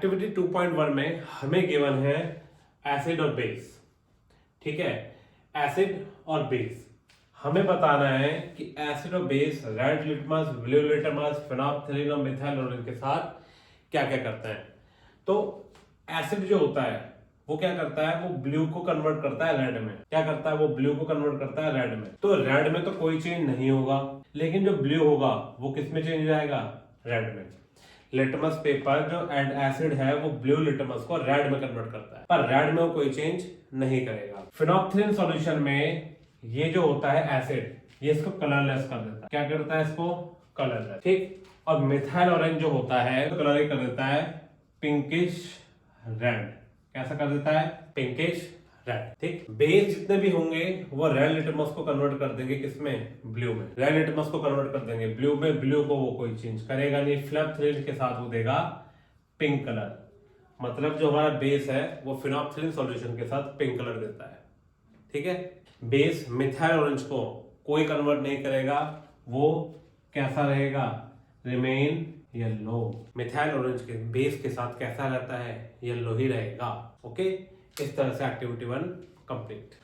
Activity 2.1 में हमें given है एसिड और बेस। ठीक है, एसिड और बेस हमें बताना है कि एसिड और base red litmus, blue litmus, phenolphthalein और मिथाइलोनिन के साथ क्या क्या करते हैं। तो एसिड जो होता है वो क्या करता है, वो ब्लू को कन्वर्ट करता है रेड में। क्या करता है, वो ब्लू को कन्वर्ट करता है रेड में। तो रेड में तो कोई चेंज नहीं होगा, लेकिन जो ब्लू होगा वो किस में चेंज हो जाएगा, रेड में। लिटमस पेपर जो एसिड है वो ब्लू लिटमस को रेड में कन्वर्ट करता है, पर रेड में वो कोई चेंज नहीं करेगा। फिनोल्फथालीन सॉल्यूशन में ये जो होता है एसिड, ये इसको कलरलेस कर देता है। क्या करता है, इसको कलरलेस। ठीक, और मिथाइल ऑरेंज जो होता है तो कलर कर देता है पिंकिश रेड। कैसा कर देता है, पिंकिश रेड। ठीक, बेस जितने भी होंगे वो रेड लिटमस को कन्वर्ट कर देंगे किसमें, ब्लू में। रेड लिटमस को कन्वर्ट कर देंगे ब्लू में, ब्लू को वो कोई चेंज करेगा नहीं। फिनोल्फथालीन के साथ वो देगा पिंक कलर। मतलब जो हमारा बेस है वो फिनोल्फथालीन सॉल्यूशन के साथ पिंक कलर देता है। ठीक है, बेस मिथाइल ऑरेंज को कोई कन्वर्ट नहीं करेगा, वो कैसा रहेगा, रिमेन येलो। मिथाइल ऑरेंज के बेस के साथ कैसा रहता है, येलो ही रहेगा। ओके, इस तरह से एक्टिविटी 1 कंप्लीट।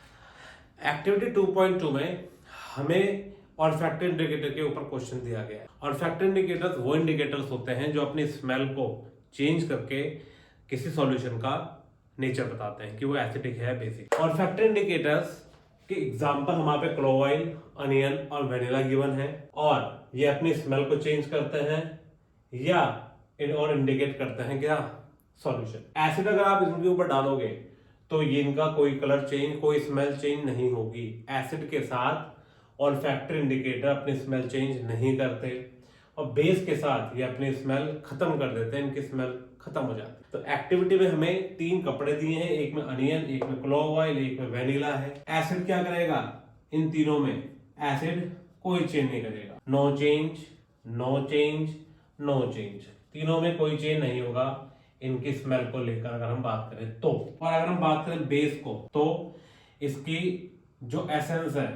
एक्टिविटी 2.2 में हमें ऑल्फैक्टरी इंडिकेटर के ऊपर क्वेश्चन दिया गया है। ऑल्फैक्टरी इंडिकेटर्स वो इंडिकेटर्स होते हैं जो अपनी स्मेल को चेंज करके किसी सॉल्यूशन का नेचर बताते हैं कि वो एसिडिक है, बेसिक। ऑल्फैक्टरी इंडिकेटर्स के एग्जांपल हमारे पे क्लोव ऑयल, अनियन और वेनिला गिवन है, और ये अपनी स्मेल को चेंज करते हैं या और इंडिकेट करते हैं क्या, सॉल्यूशन। एसिड अगर आप इनके ऊपर डालोगे तो ये इनका कोई कलर चेंज, कोई स्मेल चेंज नहीं होगी। एसिड के साथ ऑल्फैक्टरी इंडिकेटर अपनी स्मेल चेंज नहीं करते, और बेस के साथ ये अपनी स्मेल खत्म कर देते हैं, इनकी स्मेल खत्म हो जाती है। तो एक्टिविटी में हमें 3 कपड़े दिए हैं, एक में अनियन, एक में क्लोव ऑयल, एक में वेनिला है। एसिड क्या करेगा, इन तीनों में एसिड कोई चेंज नहीं करेगा। No change, no change, no change, तीनों में कोई चेंज नहीं होगा इनकी स्मेल को लेकर अगर हम बात करें तो। और अगर हम बात करें बेस को, तो इसकी जो एसेंस है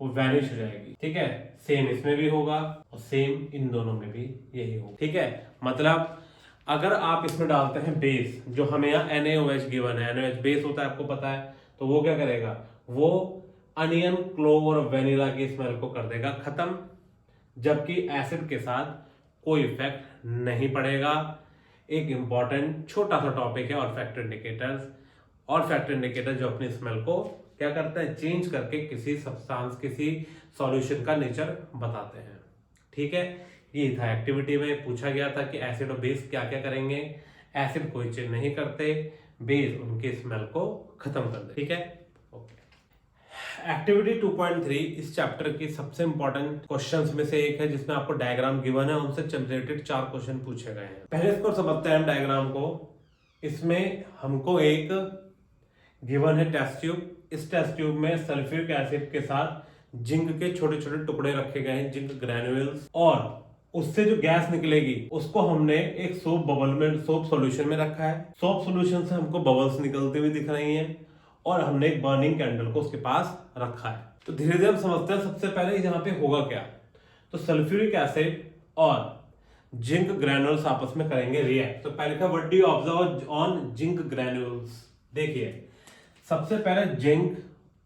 वो वैनिश हो जाएगी। ठीक है, सेम इसमें भी होगा और सेम इन दोनों में भी यही होगा। ठीक है, मतलब अगर आप इसमें डालते हैं बेस, जो हमें यहाँ NaOH गिवन है, NaOH बेस होता है आपको पता है, तो वो क्या करेगा, वो अनियन, क्लोव और वेनिला की स्मेल को कर देगा खत्म, जबकि एसिड के साथ कोई इफेक्ट नहीं पड़ेगा। एक इंपॉर्टेंट छोटा सा टॉपिक है ऑल्फैक्टरी इंडिकेटर्स। ऑल्फैक्टरी इंडिकेटर जो अपनी स्मेल को क्या करता है, चेंज करके किसी सब्सटेंस, किसी सॉल्यूशन का नेचर बताते हैं। ठीक है, ये था एक्टिविटी में पूछा गया था कि एसिड और बेस क्या क्या करेंगे। एसिड कोई चेंज नहीं करते, बेस उनके स्मेल को खत्म कर दे। ठीक है, ओके। एक्टिविटी 2.3 इस चैप्टर की सबसे इंपॉर्टेंट क्वेश्चंस में से एक है, जिसमें आपको डायग्राम गिवन है, उनसे रिलेटेड 4 क्वेश्चन पूछे गए हैं। पहले इसको समझते हैं हम डायग्राम को। इसमें हमको एक गिवन है टेस्ट ट्यूब। इस टेस्ट ट्यूब में सल्फ्यूरिक एसिड के साथ जिंक के छोटे छोटे टुकड़े रखे गए हैं, जिंक ग्रैन्यूल्स, और उससे जो गैस निकलेगी उसको हमने एक सोप बबल में, सोप सॉल्यूशन में रखा है। सोप सॉल्यूशन से हमको बबल्स निकलते हुए दिख रही हैं, और हमने एक बर्निंग कैंडल को उसके पास रखा है। तो धीरे धीरे हम समझते हैं सबसे पहले यहाँ पे होगा क्या। तो सल्फ्यूरिक एसिड और जिंक ग्रैन्यूल्स आपस में करेंगे रिएक्ट। तो पहले का what do you observe on zinc granules. देखिए, सबसे पहले जिंक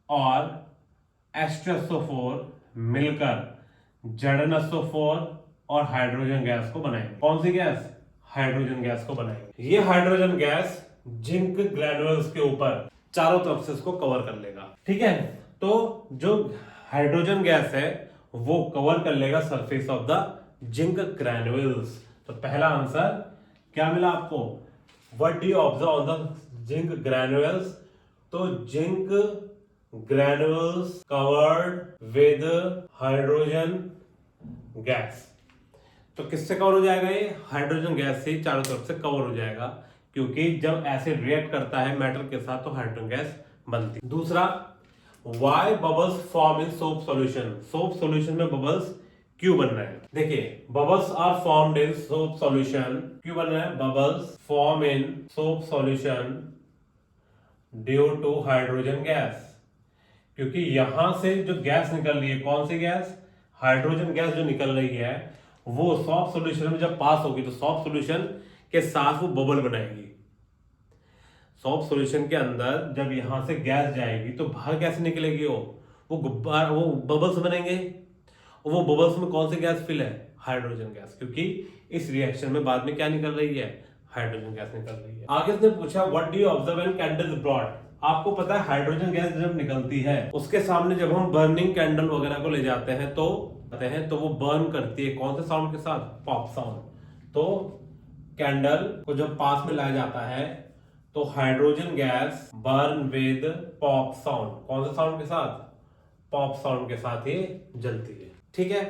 और H2SO4 मिलकर ZnSO4 और हाइड्रोजन गैस को बनाएंगे। कौन सी गैस, हाइड्रोजन गैस को बनाएंगे। ये हाइड्रोजन गैस जिंक ग्रैन्यूल्स के ऊपर चारों तरफ से इसको कवर कर लेगा। ठीक है, तो जो हाइड्रोजन गैस है वो कवर कर लेगा surface of the zinc granules. तो पहला आंसर क्या मिला आपको, what do you observe on the zinc granules. तो zinc granules covered with hydrogen gas. तो किससे कवर हो जाएगा, ये हाइड्रोजन गैस से चारों तरफ से कवर हो जाएगा, क्योंकि जब एसिड रिएक्ट करता है मेटल के साथ तो हाइड्रोजन गैस बनती है। दूसरा, why bubbles form in soap solution. Soap solution में बबल्स क्यों बन रहे हैं। देखिए, bubbles are formed in soap solution. क्यों बन रहे हैं, bubbles form in soap solution due to hydrogen gas. क्योंकि यहां से जो गैस निकल रही है, कौन सी गैस, हाइड्रोजन गैस जो निकल रही है, वो सॉफ्ट सॉल्यूशन में जब पास होगी तो सॉफ्ट सॉल्यूशन के साथ वो बबल बनाएगी। सॉफ्ट सॉल्यूशन के अंदर जब यहां से गैस जाएगी तो बाहर कैसे निकलेगी? वो गुब्बार, वो बबल्स बनेंगे। और वो बबल्स में कौन सी गैस फिल है? हाइड्रोजन गैस, क्योंकि इस रिएक्शन में बाद में क्या निकल रही है? हाइड्रोजन गैस निकल रही है। आगे उसने पूछा what do you observe when candle is brought. आपको पता है हाइड्रोजन गैस जब निकलती है उसके सामने जब हम बर्निंग कैंडल वगैरह को ले जाते हैं तो वो बर्न करती है कौन से साउंड के साथ? Pop sound. तो कैंडल को जब पास में लाया जाता है तो hydrogen gas burn with pop sound. कौन से साउंड के साथ? पॉप साउंड के साथ ये जलती है। ठीक है।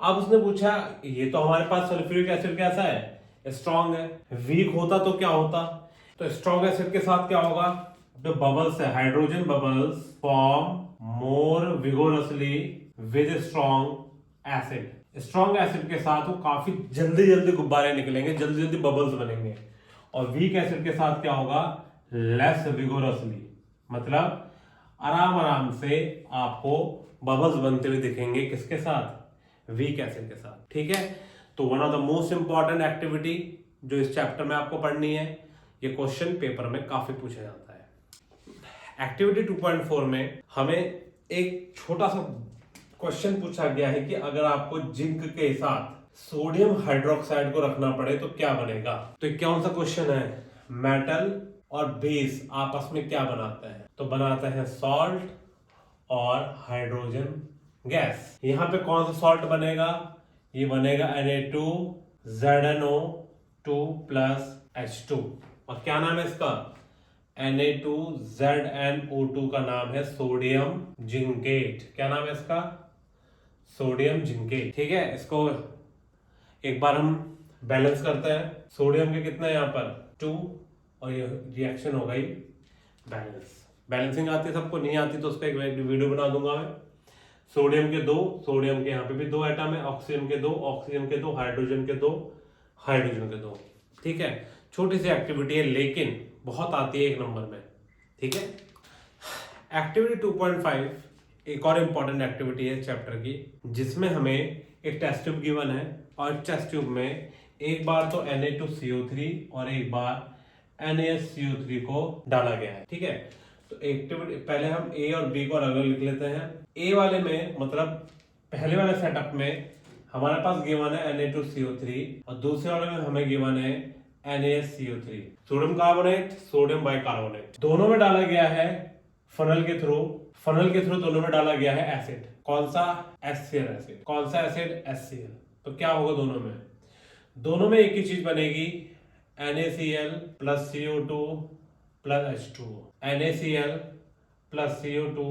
अब उसने पूछा ये तो हमारे पास सल्फ्यूरिक एसिड कैसा है? स्ट्रॉन्ग है। वीक होता तो क्या होता? तो स्ट्रॉन्ग एसिड के साथ क्या होगा? जो बबल्स है, hydrogen bubbles form more vigorously with strong acid. Strong acid के साथ वो काफी जल्दी जल्दी गुब्बारे निकलेंगे, जल्दी जल्दी बबल्स बनेंगे। और वीक एसिड के साथ क्या होगा? लेस विगोरसली, मतलब आराम आराम से आपको बबल्स बनते हुए दिखेंगे। किसके साथ? वीक एसिड के साथ। ठीक है। तो one of the most important activity जो इस चैप्टर में आपको पढ़नी है, ये क्वेश्चन पेपर में काफी पूछा जाता है। एक्टिविटी 2.4 में हमें एक छोटा सा क्वेश्चन पूछा गया है कि अगर आपको जिंक के साथ सोडियम हाइड्रोक्साइड को रखना पड़े तो क्या बनेगा? तो ये कौन सा क्वेश्चन है? मेटल और बेस आपस में क्या बनाते हैं? तो बनाते हैं सॉल्ट और हाइड्रोजन गैस। यहां पे कौन सा सॉल्ट बनेगा? ये बनेगा Na2ZNO2 प्लस H2। और क्या नाम है इसका? Na2ZNO2 का नाम है सोडियम जिंकेट। क्या नाम है इसका? Sodium zincate. ठीक है। इसको एक बार हम बैलेंस करते हैं। सोडियम के कितने यहाँ पर? 2 और ये रिएक्शन हो गई बैलेंस। बैलेंसिंग आती है सबको, नहीं आती तो उसका एक वीडियो बना दूंगा मैं। सोडियम के 2, सोडियम के यहाँ पे भी 2 एटम है, ऑक्सीजन के 2, ऑक्सीजन के 2, हाइड्रोजन के 2, हाइड्रोजन के 2। ठीक है। छोटी सी एक्टिविटी है लेकिन बहुत आती है 1 नंबर में। ठीक है। एक्टिविटी 2.5 एक और इम्पॉर्टेंट एक्टिविटी है चैप्टर की, जिसमें हमें एक टेस्ट ट्यूब गिवन है और टेस्ट ट्यूब में एक बार तो Na2CO3 और एक बार NaSCO3 को डाला गया है। ठीक है। तो एक्टिविटी पहले हम ए और बी को अलग अलग लिख लेते हैं। ए वाले में मतलब पहले वाले सेटअप में हमारे पास गिवन है Na2CO3 और दूसरे वाले में हमें गिवन है NaSCO3। Sodium carbonate, sodium bicarbonate, दोनों में डाला गया है फनल के थ्रू। फनल के थ्रू दोनों में डाला गया है एसिड। कौन सा? HCl acid. कौन सा एसिड? HCl। तो क्या होगा दोनों में? दोनों में एक ही चीज बनेगी, NaCl plus CO2 plus H2O। NaCl plus CO2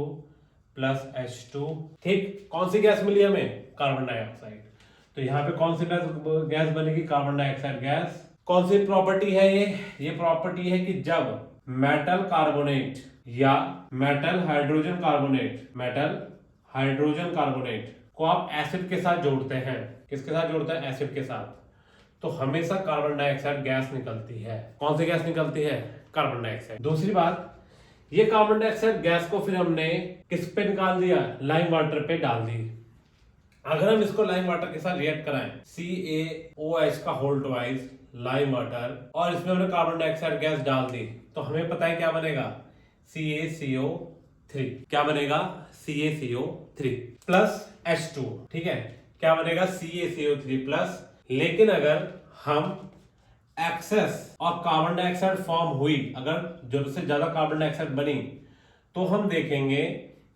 plus H2। ठीक। कौन सी गैस मिली हमें? Carbon dioxide. तो यहाँ पे कौन सी गैस बनेगी? Carbon dioxide gas. कौन सी प्रॉपर्टी है ये प्रॉपर्टी है कि जब मेटल कार्बोनेट या मेटल हाइड्रोजन कार्बोनेट को आप एसिड के साथ जोड़ते हैं, किसके साथ जोड़ते हैं? एसिड के साथ, तो हमेशा कार्बन डाइऑक्साइड गैस निकलती है। कौन सी गैस निकलती है? Carbon dioxide. दूसरी बात, ये कार्बन डाइऑक्साइड गैस को फिर हमने किस पे निकाल दिया? लाइम वाटर पे डाल दी। अगर हम इसको लाइम वाटर के साथ रिएक्ट कराएं, CaOH का होल ट्वाइस लाइम वाटर, और इसमें हमने कार्बन डाइऑक्साइड गैस डाल दी, तो हमें पता है क्या बनेगा? CaCO3। क्या बनेगा? CaCO3 plus H2। ठीक है। क्या बनेगा? CaCO3 plus. लेकिन अगर हम एक्सेस और कार्बन डाइऑक्साइड फॉर्म हुई, अगर जरूरत से ज्यादा कार्बन डाइऑक्साइड बनी, तो हम देखेंगे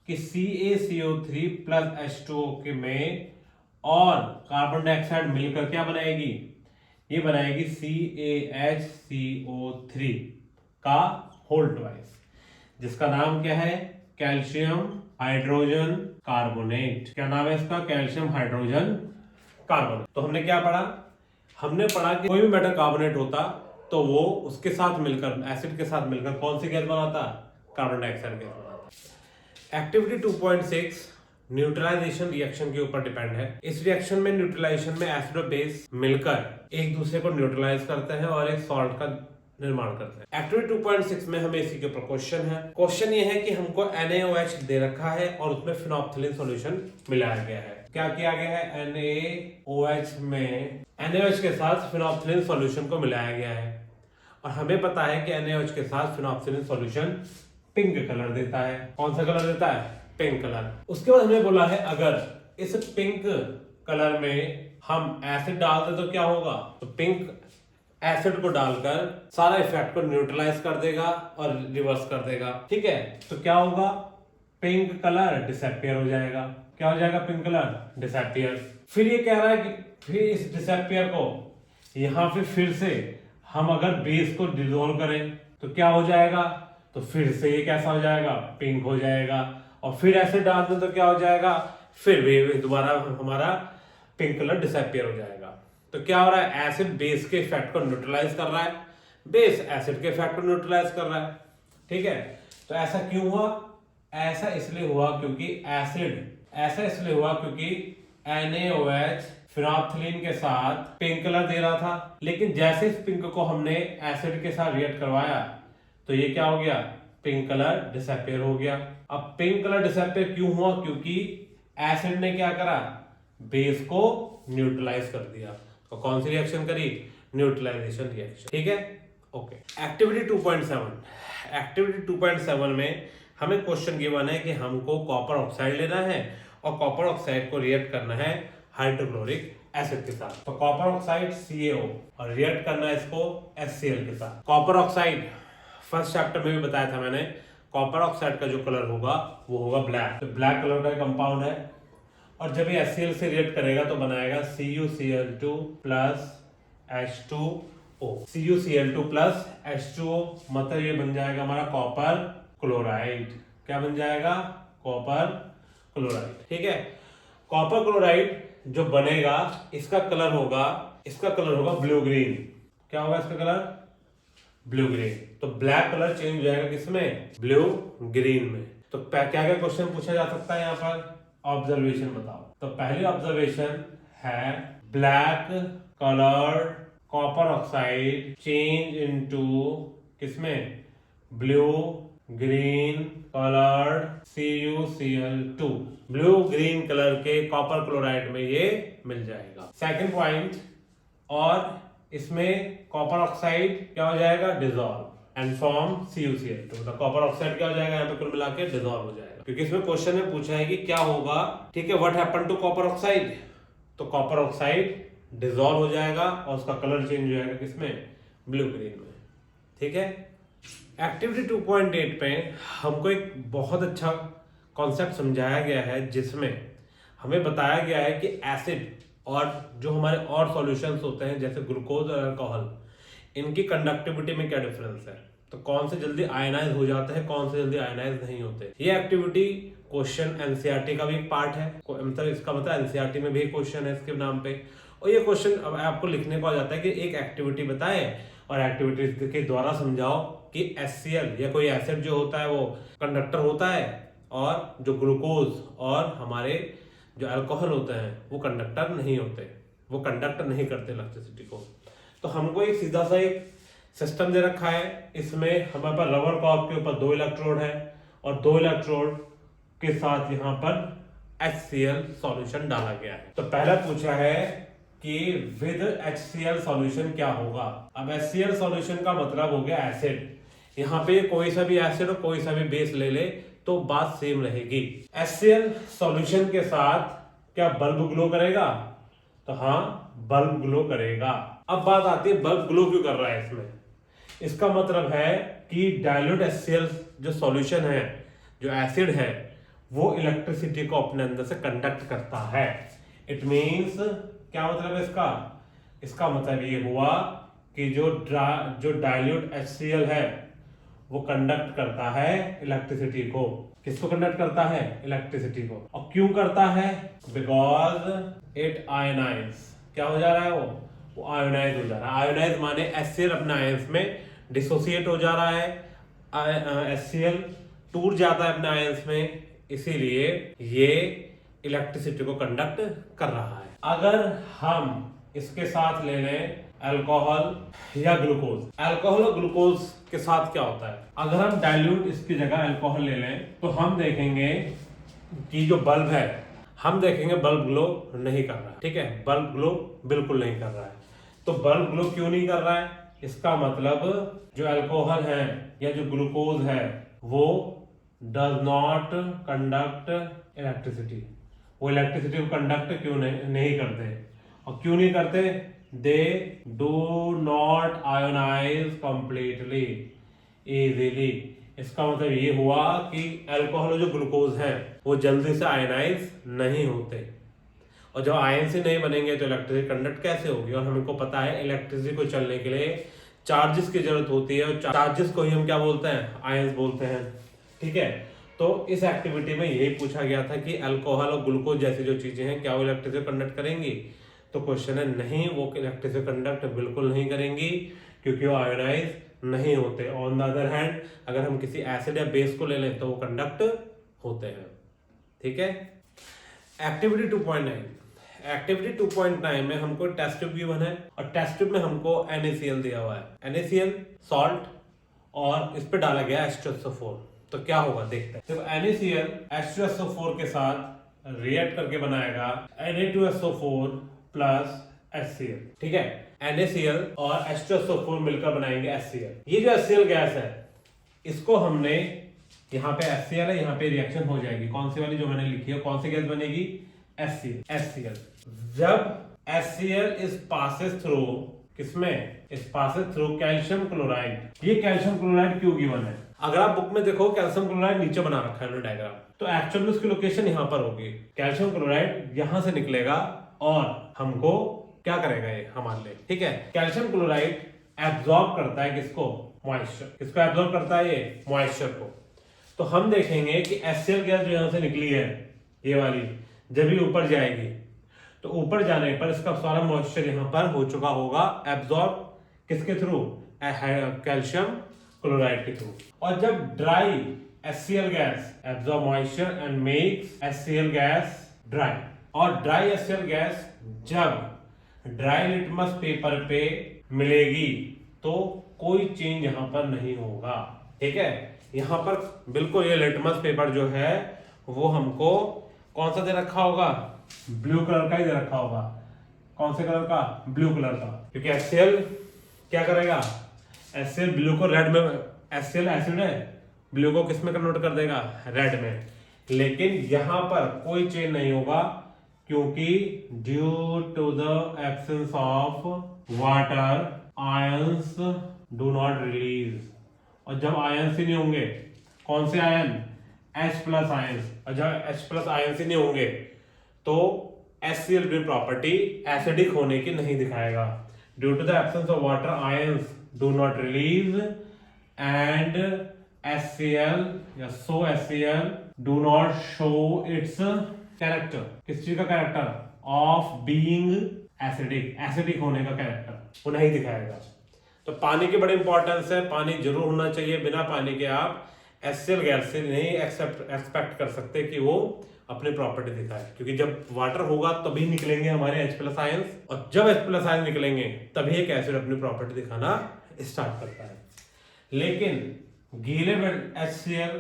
कि CaCO3 प्लस H2O के में और कार्बन डाइऑक्साइड मिलकर क्या बनाएगी? ये बनाएगी CaHCO3 का होल ट्वाइस, जिसका नाम क्या है? Calcium hydrogen carbonate. क्या नाम है इसका? Calcium hydrogen carbonate. तो हमने क्या पढ़ा? हमने पढ़ा कि कोई भी मेटल कार्बोनेट होता तो वो उसके साथ मिलकर, एसिड के साथ मिलकर कौन सी गैस बनाता? कार्बन डाइऑक्साइड गैस बनाता। एक्टिविटी 2.6 न्यूट्रलाइजेशन रिएक्शन के ऊपर डिपेंड है। इस रिएक्शन में न्यूट्रलाइजेशन में एसिड और बेस मिलकर एक दूसरे को न्यूट्रलाइज करते हैं और एक सॉल्ट का निर्माण करते हैं। एक्टिविटी 2.6 में हमें इसी के ऊपर क्वेश्चन है। क्वेश्चन ये है कि हमको NaOH दे रखा है और उसमें फिनोप्थिलीन सॉल्यूशन मिलाया गया है। क्या किया गया है, NaOH में NaOH के साथ फिनोल्फथालीन सॉल्यूशन को मिलाया गया है और हमें पता है कि NaOH के साथ फिनोल्फथालीन सॉल्यूशन पिंक कलर देता है। कौन सा कलर देता है, पिंक कलर। उसके बाद हमने बोला है अगर इस पिंक कलर में हम एसिड डाल दें तो क्या होगा, तो पिंक एसिड को डालकर सारा इफेक्ट को न्यूट्रलाइज कर देगा और रिवर्स कर देगा। ठीक है, तो क्या होगा, पिंक कलर डिसअपियर हो जाएगा। क्या हो जाएगा, पिंक कलर डिसअपियर। फिर ये कह रहा है कि फिर इस डिसअपियर को यहां पे फिर से हम अगर बेस को डिसॉल्व करें तो क्या हो जाएगा, तो फिर से ये कैसा हो जाएगा, पिंक हो जाएगा। और फिर एसिड डाल दें तो क्या हो जाएगा, फिर भी दोबारा हमारा पिंक कलर डिसअपियर हो जाएगा। तो क्या हो रहा है, एसिड बेस के इफेक्ट को न्यूट्रलाइज कर रहा है, बेस एसिड के इफेक्ट को न्यूट्रलाइज कर रहा है। ठीक है, तो ऐसा क्यों हुआ, ऐसा इसलिए हुआ क्योंकि NaOH फिनोल्फथालीन के साथ पिंक कलर दे रहा था, लेकिन जैसे इस पिंक को हमने एसिड के साथ रिएक्ट करवाया तो ये क्या हो गया, पिंक कलर डिसअपियर हो गया। अब पिंक कलर डिसअपियर क्यों हुआ, क्योंकि एसिड ने क्या करा, बेस को न्यूट्रलाइज कर दिया। तो कौन सी रिएक्शन करी, न्यूट्रलाइजेशन रिएक्शन। ठीक है, ओके। एक्टिविटी 2.7 में हमें क्वेश्चन गिवन है कि हमको कॉपर ऑक्साइड लेना है और कॉपर ऑक्साइड को रिएक्ट करना है हाइड्रोक्लोरिक एसिड के साथ। तो कॉपर ऑक्साइड CaO और रिएक्ट करना है इसको HCl के साथ। कॉपर ऑक्साइड फर्स्ट चैप्टर में भी बताया था मैंने, कॉपर ऑक्साइड का जो कलर होगा वो होगा ब्लैक। तो ब्लैक कलर का कंपाउंड है और जब ये HCl से रिएक्ट करेगा तो बनाएगा CuCl2 plus H2O। CuCl2 plus H2O मतलब ये बन जाएगा हमारा कॉपर क्लोराइड। क्या बन जाएगा, कॉपर क्लोराइड। ठीक है, कॉपर क्लोराइड जो बनेगा इसका कलर होगा ब्लू ग्रीन। क्या होगा इसका कलर, ब्लू ग्रीन। तो ब्लैक कलर चेंज हो जाएगा किसमें, ब्लू ग्रीन में। तो क्या क्या क्वेश्चन पूछा जा सकता है यहाँ पर, ऑब्जर्वेशन बताओ। तो पहली ऑब्जर्वेशन है black coloured copper oxide change into किसमें, blue green coloured CuCl2। Blue green colour के कॉपर क्लोराइड में ये मिल जाएगा। सेकंड पॉइंट, और इसमें कॉपर ऑक्साइड क्या हो जाएगा, डिसॉल्व एंड फॉर्म CuCl2। तो कॉपर ऑक्साइड क्या हो जाएगा, यहाँ पे कुल मिला के डिसॉल्व हो जाएगा, क्योंकि इसमें क्वेश्चन में पूछा है कि क्या होगा। ठीक है, what happen to copper oxide, तो कॉपर ऑक्साइड डिसॉल्व हो जाएगा और उसका कलर चेंज हो जाएगा किसमें, ब्लू ग्रीन में। ठीक है, एक्टिविटी 2.8 पे हमको एक बहुत अच्छा कॉन्सेप्ट समझाया गया है जिसमें हमें बताया गया है कि एसिड और जो हमारे और सॉल्यूशंस होते हैं जैसे ग्लूकोज और अल्कोहल, इनकी कंडक्टिविटी में क्या डिफरेंस है, तो कौन से जल्दी आयनाइज हो जाते हैं, कौन से जल्दी आयनाइज नहीं होते। ये एक्टिविटी क्वेश्चन एनसीईआरटी का भी एक पार्ट है, मतलब इसका मतलब एनसीईआरटी में भी क्वेश्चन है इसके नाम पे। और ये क्वेश्चन अब आपको लिखने को आ जाता है कि एक एक्टिविटी बताएं और एक्टिविटी के द्वारा समझाओ कि HCl या कोई एसिड जो होता है वो कंडक्टर होता है और जो ग्लूकोज और हमारे जो अल्कोहल होते हैं वो कंडक्टर नहीं होते, वो कंडक्ट नहीं करते इलेक्ट्रिसिटी को। तो हमको एक सीधा सा एक सिस्टम दे रखा है, इसमें हमारे पास रबर कॉर्क के ऊपर 2 इलेक्ट्रोड है और 2 इलेक्ट्रोड के साथ यहाँ पर HCl सॉल्यूशन डाला गया है। तो पहला पूछा है कि विद HCl सॉल्यूशन क्या होगा। अब HCl सॉल्यूशन का मतलब हो गया एसिड। यहाँ पे कोई सा भी एसिड और कोई सा भी बेस ले ले तो बात सेम रहेगी। HCl सॉल्यूशन के साथ क्या बल्ब ग्लो करेगा, तो हाँ बल्ब ग्लो करेगा। अब बात आती है बल्ब ग्लो क्यों कर रहा है इसमें। इसका मतलब है कि डाइल्यूट HCl जो सॉल्यूशन है, जो एसिड है, वो इलेक्ट्रिसिटी को अपने अंदर से कंडक्ट करता है। इट मींस क्या मतलब है इसका मतलब ये हुआ कि जो डाइल्यूट HCl है वो कंडक्ट करता है इलेक्ट्रिसिटी को। किसको कंडक्ट करता है, इलेक्ट्रिसिटी को। और क्यों करता है, बिकॉज इट आयोनाइज। क्या हो जा रहा है, वो आयोनाइज हो जा रहा है। आयोनाइज माने HCl अपने आयंस में डिसोसिएट हो जा रहा है, HCl टूट जाता है अपने आयंस में, इसीलिए ये इलेक्ट्रिसिटी को कंडक्ट कर रहा है। अगर हम इसके साथ ले लें अल्कोहल या ग्लूकोज, अल्कोहल और ग्लूकोज के साथ क्या होता है, अगर हम डाइल्यूट इसकी जगह अल्कोहल ले लें तो हम देखेंगे कि जो बल्ब है हम देखेंगे बल्ब ग्लो नहीं कर रहा है, ठीक है, बल्ब ग्लो बिल्कुल नहीं कर रहा है। तो बल्ब ग्लो क्यों नहीं कर रहा है? इसका मतलब जो अल्कोहल है या जो ग्लूकोज है वो डज नॉट कंडक्ट इलेक्ट्रिसिटी, वो इलेक्ट्रिसिटी को कंडक्ट क्यों नहीं करते, और क्यों नहीं करते? They do not ionize completely easily. इसका मतलब ये हुआ कि अल्कोहल जो ग्लूकोज है वो जल्दी से आयनाइज नहीं होते, और जब आयन से नहीं बनेंगे तो इलेक्ट्रिसिटी कंडक्ट कैसे होगी? और हमको पता है इलेक्ट्रिसिटी को चलने के लिए चार्जेस की जरूरत होती है, और चार्जेस को ही हम क्या बोलते हैं? आयंस बोलते हैं, ठीक है। तो इस एक्टिविटी में यही पूछा गया था कि अल्कोहल और ग्लूकोज जैसी जो चीजें हैं क्या वो इलेक्ट्रिसिटी कंडक्ट करेंगी? तो क्वेश्चन है नहीं, वो इलेक्ट्रिसिटी कंडक्ट बिल्कुल नहीं करेंगी क्योंकि वो आयोनाइज नहीं होते। ऑन द अदर हैंड अगर हम किसी एसिड या बेस को ले लें तो वो कंडक्ट होते हैं, ठीक है। एक्टिविटी 2.9, एक्टिविटी 2.9 में हमको टेस्ट ट्यूब गिवन है, और टेस्ट ट्यूब में हमको NaCl दिया हुआ है, NaCl सॉल्ट, और इस पे डाला गया H2SO4। तो क्या होगा देखते हैं। तो NaCl H2SO4 के साथ रिएक्ट करके बनाएगा Na2SO4 प्लस HCl, ठीक है। NaCl और H2SO4 मिलकर बनाएंगे HCl। ये जो HCl गैस है इसको हमने यहाँ पे HCl है, यहाँ पे रिएक्शन हो जाएगी, कौन सी वाली जो मैंने लिखी है, कौन सी गैस बनेगी? HCl। जब HCl इस पासेस थ्रू किसमें? इस पासेस थ्रू कैल्शियम क्लोराइड। ये कैल्शियम क्लोराइड क्यों गिवन है? अगर आप बुक में देखो कैल्शियम क्लोराइड नीचे बना रखा है डायग्राम, तो एक्चुअली उसकी लोकेशन यहाँ पर होगी। कैल्शियम क्लोराइड यहाँ से निकलेगा और हमको क्या करेगा ये हमारे लिए, ठीक है। कैल्शियम क्लोराइड एब्जॉर्ब करता है किसको? मॉइस्चर। किसको एब्जॉर्ब करता है? ये मॉइस्चर को। तो हम देखेंगे कि HCl गैस जो यहाँ से निकली है ये वाली, जब भी ऊपर जाएगी तो ऊपर जाने पर इसका सारा मॉइस्चर यहाँ पर हो चुका होगा एब्जॉर्ब, किसके थ्रू? कैल्शियम क्लोराइड के थ्रू। और जब dry HCl gas absorb moisture and makes HCl gas dry, और ड्राई HCl गैस जब ड्राई लिटमस पेपर पे मिलेगी तो कोई चेंज यहाँ पर नहीं होगा, ठीक है। यहाँ पर बिल्कुल ये लिटमस पेपर जो है वो हमको कौन सा दे रखा होगा? ब्लू कलर का ही दे रखा होगा। कौन से कलर का? ब्लू कलर का, क्योंकि HCl क्या करेगा? HCl ब्लू को रेड में, HCl एसिड है, ब्लू को किस में कन्वर्ट कर देगा? रेड में। लेकिन यहां पर कोई चेंज नहीं होगा क्योंकि due to the absence of water ions do not release. और जब आयंस ही नहीं होंगे, कौन से आयन? H+ आयंस, और जब H+ आयंस ही नहीं होंगे तो HCl भी प्रॉपर्टी एसिडिक होने की नहीं दिखाएगा। Due to the absence of water ions do not release and HCl या so HCl do not show its character. किस चीज का character? Of being acidic, acidic होने का कैरेक्टर वो नहीं दिखाएगा। तो पानी की बड़ी इंपॉर्टेंस है, पानी जरूर होना चाहिए। बिना पानी के आप HCl गैस से नहीं एक्सपेक्ट कर सकते कि वो अपनी प्रॉपर्टी दिखाए, क्योंकि जब वाटर होगा तभी निकलेंगे हमारे H+ आयंस, और जब H+ आयंस निकलेंगे तभी एक एसिड अपनी प्रॉपर्टी दिखाना स्टार्ट करता है। लेकिन गीले में HCl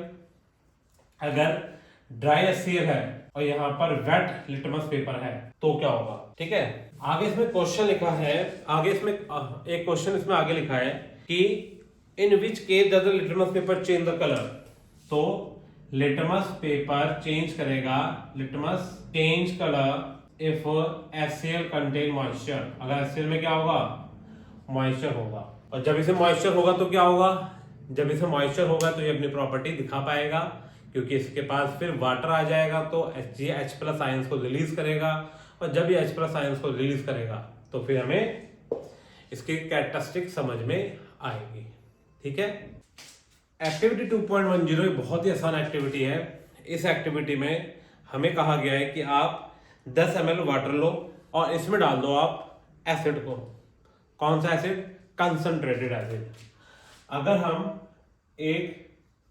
अगर ड्राई HCl है और यहाँ पर वेट लिटमस पेपर है तो क्या होगा, ठीक है। आगे इसमें क्वेश्चन लिखा है, आगे इसमें एक क्वेश्चन इसमें आगे लिखा है कि in which case does the litmus paper change the colour. तो लिटमस पेपर चेंज करेगा, litmus change colour if HCl contain moisture. अगर HCl में क्या होगा? मॉइस्चर होगा, और जब इसे मॉइस्चर होगा तो क्या होगा? जब इसे मॉइस्चर होगा तो ये अपनी प्रॉपर्टी दिखा पाएगा, क्योंकि इसके पास फिर वाटर आ जाएगा तो H+ आयंस को रिलीज करेगा, और जब ये H+ आयंस को रिलीज करेगा तो फिर हमें इसकी कैरेक्टरिस्टिक समझ में आएगी, ठीक है। एक्टिविटी 2.10 बहुत ही आसान एक्टिविटी है। इस एक्टिविटी में हमें कहा गया है कि आप 10 ml वाटर लो और इसमें डाल दो आप एसिड को। कौन सा एसिड? Concentrated acid. अगर हम एक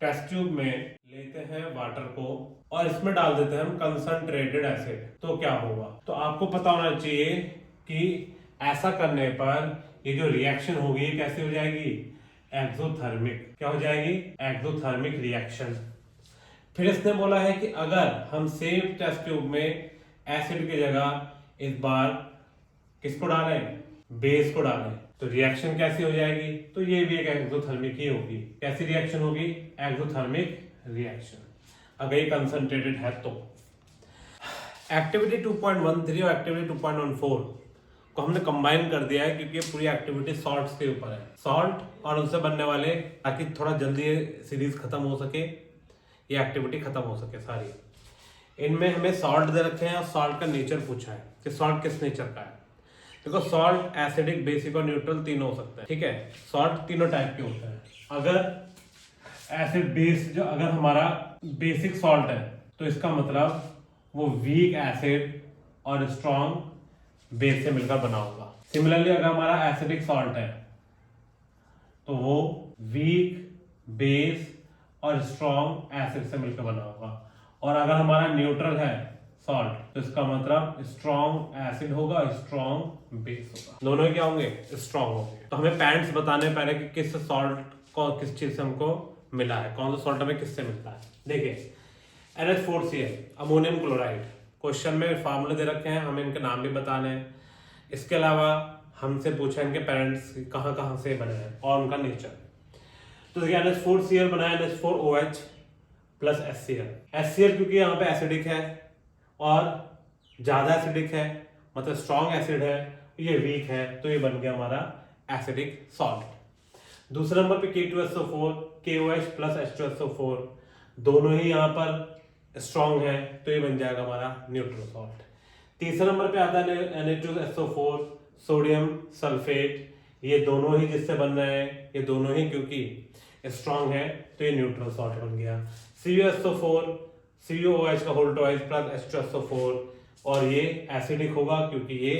टेस्ट ट्यूब में लेते हैं वाटर को और इसमें डाल देते हैं हम कंसंट्रेटेड एसिड, तो क्या होगा? तो आपको पता होना चाहिए कि ऐसा करने पर ये जो रिएक्शन होगी ये कैसे हो जाएगी? एक्सोथर्मिक। क्या हो जाएगी? Exothermic reaction. फिर इसने बोला है कि अगर हम सेम टेस्ट ट्यूब में एसिड की जगह इस बार किसको डालें, बेस को डालें, तो रिएक्शन कैसी हो जाएगी, तो ये भी एक एक्सोथर्मिक ही होगी। कैसी रिएक्शन होगी, एक्सोथर्मिक रिएक्शन, अगर ये कंसंट्रेटेड है तो। एक्टिविटी 2.13 और एक्टिविटी 2.14 को हमने कंबाइन कर दिया है क्योंकि ये पूरी एक्टिविटी सॉल्ट्स के ऊपर है, सॉल्ट और उनसे बनने वाले, ताकि थोड़ा जल्दी ये सीरीज खत्म हो सके, ये एक्टिविटी खत्म हो सके सारी। इनमें हमें सॉल्ट दे रखे हैं और सॉल्ट का नेचर पूछा है कि सॉल्ट किस नेचर का है। देखो सॉल्ट एसिडिक, बेसिक और न्यूट्रल तीनों हो सकते हैं, ठीक है। सॉल्ट तीनों टाइप के होते हैं। अगर एसिड बेस, जो अगर हमारा बेसिक सॉल्ट है तो इसका मतलब वो वीक एसिड और स्ट्रॉन्ग बेस से मिलकर बना होगा। सिमिलरली अगर हमारा एसिडिक सॉल्ट है तो वो वीक बेस और स्ट्रॉन्ग एसिड से मिलकर बना होगा। और अगर हमारा न्यूट्रल है सॉल्ट तो इसका मतलब स्ट्रॉन्ग एसिड होगा, स्ट्रॉन्ग बेस होगा। दोनों ही क्या होंगे, स्ट्रॉन्ग होंगे। तो हमें पैंट्स बताने पहले कि किस सॉल्ट को किस चीज से हमको मिला है, कौन सा सॉल्ट हमें किससे मिलता है। देखिए NH4Cl, अमोनियम क्लोराइड, क्वेश्चन में फार्मूले दे रखे हैं, हमें इनके नाम भी बताने हैं। इसके अलावा हमसे पूछा इनके पेरेंट्स कहाँ कहाँ से बने हैं और उनका नेचर। तो देखिए NH4Cl बना है NH4OH प्लस HCl। HCl क्योंकि यहाँ पे एसिडिक है और ज्यादा एसिडिक है, मतलब स्ट्रॉन्ग एसिड है, ये वीक है, तो ये बन गया हमारा एसिडिक सॉल्ट। दूसरे नंबर पे K2SO4, KOH प्लस H2SO4, दोनों ही यहाँ पर स्ट्रॉन्ग है, तो ये बन जाएगा हमारा न्यूट्रल सॉल्ट। तीसरे नंबर पे आता है Na2SO4, सोडियम सल्फेट, ये दोनों ही जिससे बन रहे हैं, ये दोनों ही क्योंकि स्ट्रॉन्ग है तो ये न्यूट्रल सॉल्ट बन गया। CuSO4, CuOH का होल ट्वाइस प्लस H2SO4, और ये एसिडिक होगा क्योंकि ये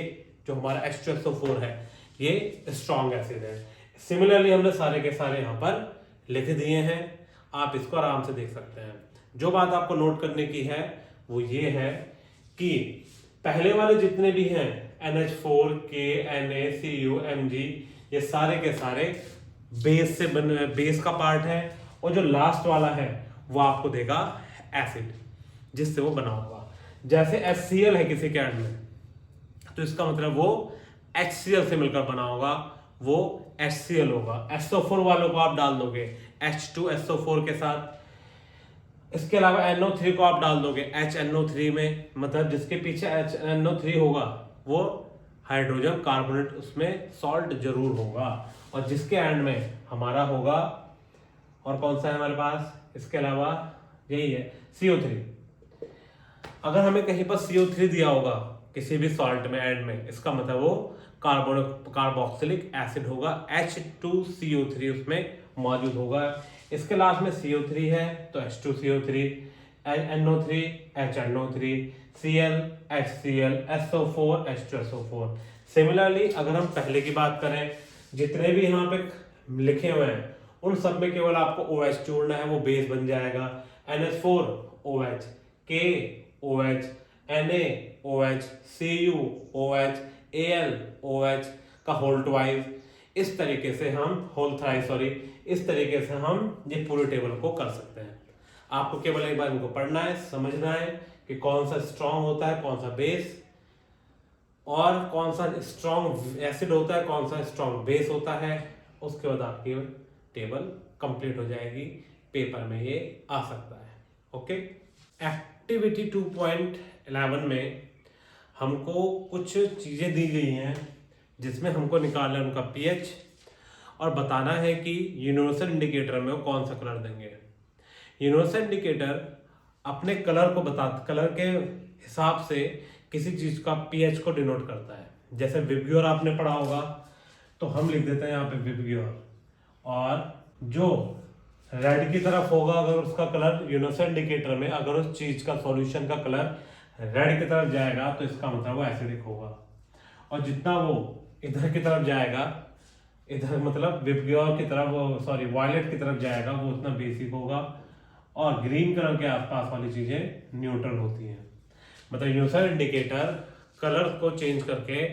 जो हमारा H2SO4 है ये स्ट्रॉन्ग एसिड है। सिमिलरली हमने सारे के सारे यहाँ पर लिख दिए हैं, आप इसको आराम से देख सकते हैं। जो बात आपको नोट करने की है वो ये है कि पहले वाले जितने भी हैं NH4, K, Na, Cu, Mg, ये सारे के सारे बेस से बेस का पार्ट है, और जो लास्ट वाला है वो आपको देगा एसिड जिससे वो बना होगा। जैसे HCl है किसी के एंड में तो इसका मतलब वो HCl से मिलकर बना होगा, वो HCl होगा। SO4 वालों को आप डाल दोगे H2SO4 के साथ, इसके अलावा NO3 को आप डाल दोगे HNO3 में, मतलब जिसके पीछे HNO3 होगा वो हाइड्रोजन कार्बोनेट उसमें सॉल्ट जरूर होगा, और जिसके एंड में हमारा होगा, और कौन सा है हमारे पास इसके अलावा, यही है CO3। अगर हमें कहीं पर CO3 दिया होगा किसी भी सॉल्ट में एंड में, इसका मतलब वो कार्बोक्सिलिक एसिड होगा, H2CO3 उसमें मौजूद होगा। इसके लास्ट में CO3 है तो H2CO3, NO3 HNO3, Cl HCl, SO4 H2SO4। Similarly अगर हम पहले की बात करें, जितने भी यहाँ पे लिखे हुए हैं उन सब में केवल आपको OH जोड़ना है, वो बेस बन जाएगा। NH4OH, KOH, NaOH, CuOH, AlOH का होल ट्वाइस, इस तरीके से हम होल थ्राइस इस तरीके से हम ये पूरे टेबल को कर सकते हैं। आपको केवल एक बार इनको पढ़ना है, समझना है कि कौन सा स्ट्रॉन्ग होता है, कौन सा बेस, और कौन सा स्ट्रॉन्ग एसिड होता है, कौन सा स्ट्रॉन्ग बेस होता है। उसके बाद आपकी टेबल कंप्लीट हो जाएगी, पेपर में ये आ सकता है। ओके, एक्टिविटी 2.11 में हमको कुछ चीजें दी गई हैं जिसमें हमको निकालना है उनका पीएच और बताना है कि यूनिवर्सल इंडिकेटर में वो कौन सा कलर देंगे। यूनिवर्सल इंडिकेटर अपने कलर को कलर के हिसाब से किसी चीज का पीएच को डिनोट करता है। जैसे विबग्योर आपने पढ़ा होगा तो हम लिख देते हैं यहाँ पे विबग्योर, और जो रेड की तरफ होगा अगर उसका कलर यूनिवर्सल इंडिकेटर में, अगर उस चीज का सॉल्यूशन का कलर रेड की तरफ जाएगा तो इसका मतलब वो एसिडिक होगा, और जितना वो इधर की तरफ जाएगा, इधर मतलब विबग्योर की तरफ वायलेट की तरफ जाएगा, वो उतना बेसिक होगा, और ग्रीन कलर के आसपास वाली चीजें न्यूट्रल होती हैं। मतलब यूनिवर्सल इंडिकेटर कलर को चेंज करके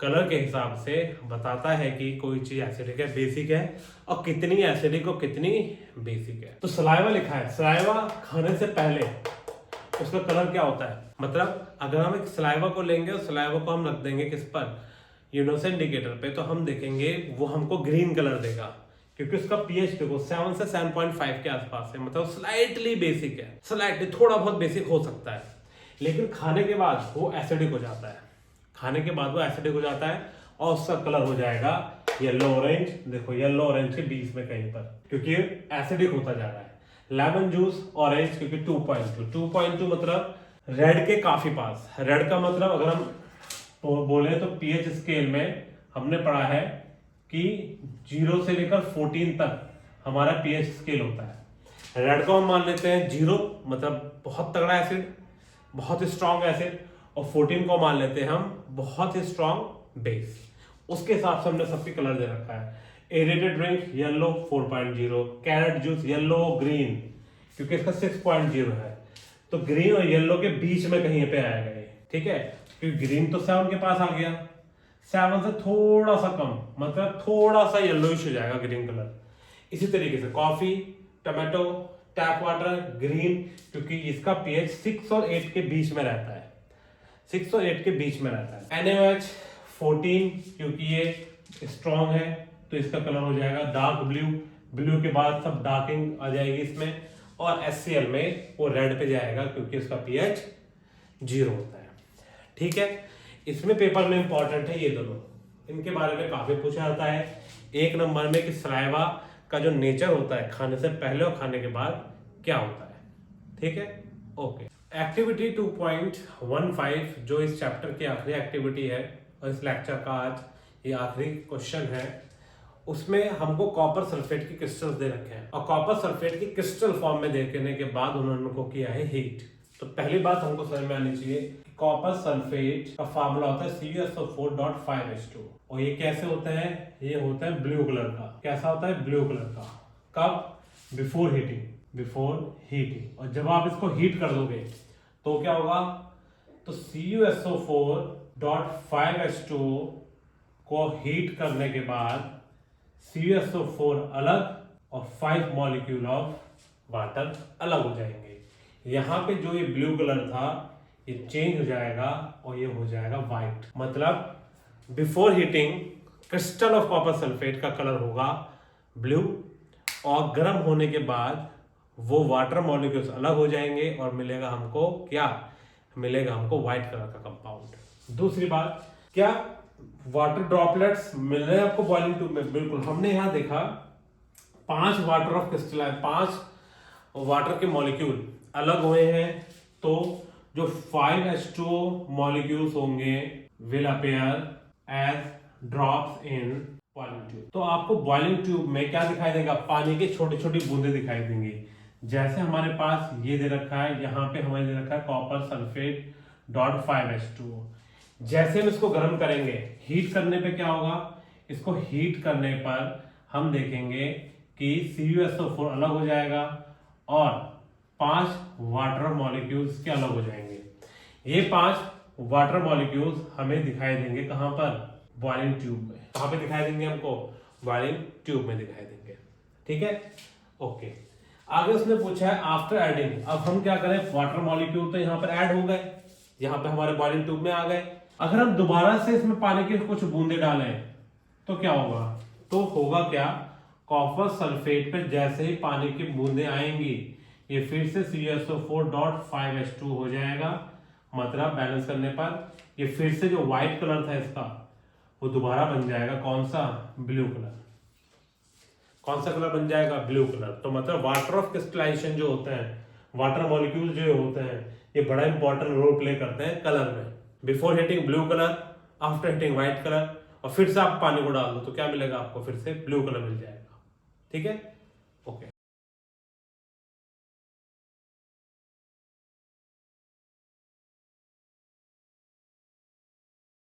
कलर के हिसाब से बताता है कि कोई चीज एसिडिक है, बेसिक है, और कितनी एसिडिक और कितनी बेसिक है। तो सलाइवा लिखा है, सलाइवा खाने से पहले उसका कलर क्या होता है, मतलब अगर हम एक सलाइवा को लेंगे और सलाइवा को हम रख देंगे किस पर, यूनोस इंडिकेटर पे, तो हम देखेंगे वो हमको ग्रीन कलर देगा, क्योंकि उसका पीएच देखो 7 से 7.5 के आसपास है, मतलब स्लाइटली बेसिक है, स्लाइटली थोड़ा बहुत बेसिक हो सकता है, लेकिन खाने के बाद वो एसिडिक हो जाता है, खाने के बाद वो एसिडिक हो जाता है और उसका कलर हो जाएगा येलो ऑरेंज। देखो येलो ऑरेंज के बीच में कहीं पर, क्योंकि एसिडिक होता जा रहा है। लेमन जूस ऑरेंज, क्योंकि 2.2 मतलब रेड के काफी पास। रेड का मतलब अगर हम बोले तो पीएच स्केल में हमने पढ़ा है कि 0 से लेकर 14 तक हमारा पीएच स्केल होता है। रेड को हम मान लेते हैं 0, मतलब बहुत तगड़ा एसिड, बहुत स्ट्रॉन्ग एसिड, और 14 को मान लेते हैं हम बहुत ही स्ट्रॉन्ग बेस। उसके हिसाब से हमने सबके कलर दे रखा है। Aerated drink yellow 4.0, carrot juice yellow green, क्योंकि इसका 6.0 है, तो ग्रीन और येलो के बीच में कहीं पे आएगा ये, ठीक है, क्योंकि ग्रीन तो 7 के पास आ गया, 7 से थोड़ा सा कम, मतलब थोड़ा सा येलोइश हो जाएगा ग्रीन कलर। इसी तरीके से coffee, tomato, tap water green, क्योंकि इसका पीएच 6 और 8 के बीच में रहता है, 6 और 8 के बीच में रहता है। NaOH 14, क्योंकि ये स्ट्रॉन्ग है, तो इसका कलर हो जाएगा डार्क ब्लू, ब्लू के बाद सब डार्किंग आ जाएगी इसमें, और HCl में वो रेड पे जाएगा, क्योंकि उसका पीएच 0 होता है, ठीक है। इसमें पेपर में इंपॉर्टेंट है ये दोनों, इनके बारे में काफी पूछा जाता है 1 नंबर में, कि सलाइवा का जो नेचर होता है खाने से पहले और खाने के बाद क्या होता है, ठीक है, ओके। एक्टिविटी 2.15 जो इस चैप्टर की आखिरी एक्टिविटी है और इस लेक्चर का आज ये आखिरी क्वेश्चन है, उसमें हमको कॉपर सल्फेट की क्रिस्टल्स दे रखे हैं, और कॉपर सल्फेट की क्रिस्टल फॉर्म में देने के बाद उन्होंने उनको किया है हीट। तो पहली बात हमको समझ में आनी चाहिए कि कॉपर सल्फेट का फार्मूला होता है CuSO4.5H2, और ये कैसे होता है, ये होता है ब्लू कलर का। कैसा होता है, ब्लू कलर का। कब, बिफोर हीटिंग, और जब आप इसको हीट कर दोगे तो क्या होगा, तो CuSO4.5H2 को हीट करने के बाद CuSO4 अलग और 5 मॉलिक्यूल ऑफ वाटर अलग हो जाएंगे। यहाँ पे जो ये ब्लू कलर था ये चेंज हो जाएगा और ये हो जाएगा व्हाइट, मतलब before heating crystal of copper sulphate का कलर होगा ब्लू, और गर्म होने के बाद वो वाटर मॉलिक्यूल्स अलग हो जाएंगे और मिलेगा हमको क्या, मिलेगा हमको व्हाइट कलर का कंपाउंड। दूसरी बात, क्या वाटर ड्रॉपलेट्स मिल रहे हैं आपको बॉइलिंग ट्यूब में? बिल्कुल। हमने यहाँ देखा 5 वाटर ऑफ क्रिस्टल, 5 वाटर के मॉलिक्यूल अलग हुए हैं, तो जो 5H2O मॉलिक्यूल्स होंगे will appear as drops in boiling tube. तो आपको बॉइलिंग ट्यूब में क्या दिखाई देगा, पानी की छोटी छोटी बूंदे दिखाई देंगी। जैसे हमारे पास ये दे रखा है, यहाँ पे हमें दे रखा है कॉपर सल्फेट .5H2O। जैसे हम इसको गर्म करेंगे, हीट करने पे क्या होगा, इसको हीट करने पर हम देखेंगे कि CuSO4 अलग हो जाएगा और 5 वाटर मॉलिक्यूल्स के अलग हो जाएंगे। ये 5 वाटर मॉलिक्यूल्स हमें दिखाई देंगे कहां पर, बॉइलिंग ट्यूब में। कहां पे दिखाई देंगे हमको, बॉइलिंग ट्यूब में दिखाई देंगे, ठीक है, ओके। आगे उसने पूछा है आफ्टर एडिंग, अब हम क्या करें, वाटर मॉलिक्यूल तो यहाँ पर ऐड हो गए, यहाँ पे हमारे बॉइलिंग ट्यूब में आ गए। अगर हम दोबारा से इसमें पानी के कुछ बूंदे डालें तो क्या होगा, तो होगा क्या, कॉपर सल्फेट पे जैसे ही पानी की बूंदे आएंगी ये फिर से CuSO4.5H2 हो जाएगा, मतलब बैलेंस करने पर ये फिर से जो व्हाइट कलर था इसका वो दोबारा बन जाएगा कौन सा, ब्लू कलर। कौन सा कलर बन जाएगा, ब्लू कलर। तो मतलब वाटर ऑफ क्रिस्टलाइजेशन जो होते हैं, वाटर मॉलिक्यूल जो होते हैं, ये बड़ा इंपॉर्टेंट रोल प्ले करते हैं कलर में। Before heating blue colour, after heating white colour, और फिर से आप पानी को डाल दो तो क्या मिलेगा आपको, फिर से ब्लू कलर मिल जाएगा, ठीक है, ओके।